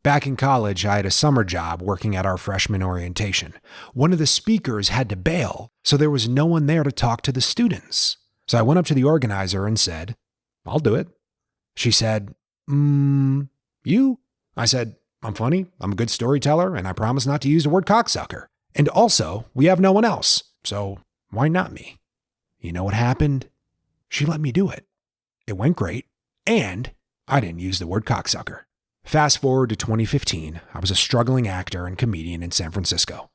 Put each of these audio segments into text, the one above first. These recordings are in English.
Back in college, I had a summer job working at our freshman orientation. One of the speakers had to bail, so there was no one there to talk to the students. So I went up to the organizer and said, "I'll do it." She said, "You?" I said, "I'm funny, I'm a good storyteller, and I promise not to use the word cocksucker. And also, we have no one else, so why not me?" You know what happened? She let me do it. It went great, and I didn't use the word cocksucker. Fast forward to 2015, I was a struggling actor and comedian in San Francisco.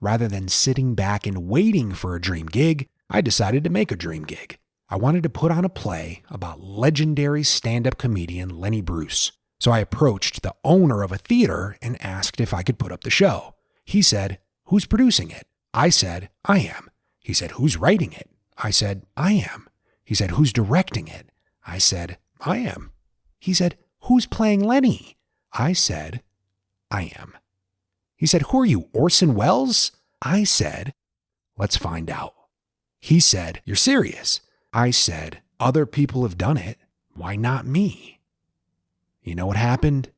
Rather than sitting back and waiting for a dream gig, I decided to make a dream gig. I wanted to put on a play about legendary stand-up comedian Lenny Bruce. So I approached the owner of a theater and asked if I could put up the show. He said, "Who's producing it?" I said, "I am." He said, "Who's writing it?" I said, "I am." He said, "Who's directing it?" I said, "I am." He said, "Who's playing Lenny?" I said, "I am." He said, "Who are you, Orson Welles?" I said, "Let's find out." He said, "You're serious?" I said, "Other people have done it. Why not me?" You know what happened?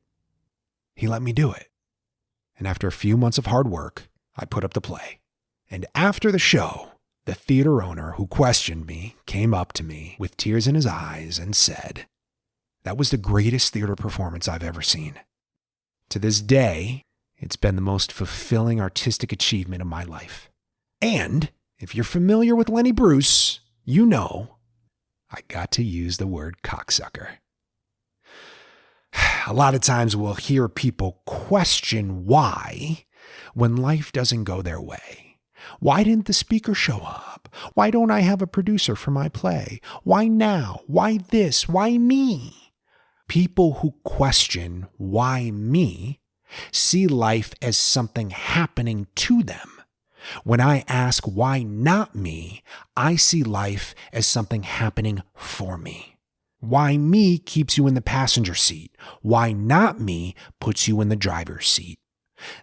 He let me do it. And after a few months of hard work, I put up the play. And after the show, the theater owner who questioned me came up to me with tears in his eyes and said, "That was the greatest theater performance I've ever seen." To this day, it's been the most fulfilling artistic achievement of my life. And if you're familiar with Lenny Bruce, you know I got to use the word cocksucker. A lot of times we'll hear people question why when life doesn't go their way. Why didn't the speaker show up? Why don't I have a producer for my play? Why now? Why this? Why me? People who question why me see life as something happening to them. When I ask why not me, I see life as something happening for me. Why me keeps you in the passenger seat. Why not me puts you in the driver's seat.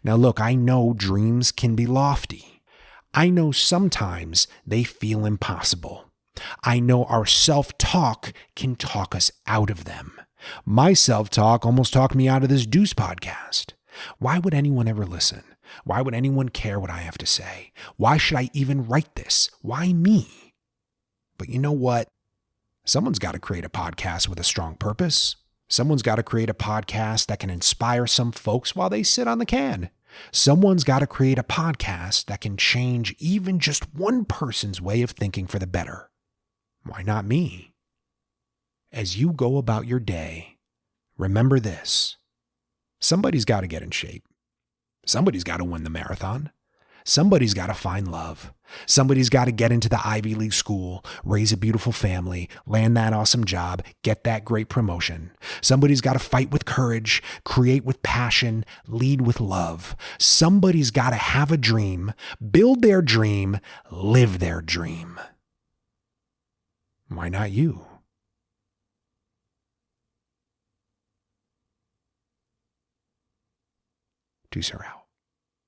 Now look, I know dreams can be lofty. I know sometimes they feel impossible. I know our self-talk can talk us out of them. My self-talk almost talked me out of this Deuce podcast. Why would anyone ever listen? Why would anyone care what I have to say? Why should I even write this? Why me? But you know what? Someone's got to create a podcast with a strong purpose. Someone's got to create a podcast that can inspire some folks while they sit on the can. Someone's got to create a podcast that can change even just one person's way of thinking for the better. Why not me? As you go about your day, remember this. Somebody's got to get in shape. Somebody's got to win the marathon. Somebody's got to find love. Somebody's got to get into the Ivy League school, raise a beautiful family, land that awesome job, get that great promotion. Somebody's got to fight with courage, create with passion, lead with love. Somebody's got to have a dream, build their dream, live their dream. Why not you? Deuce are out.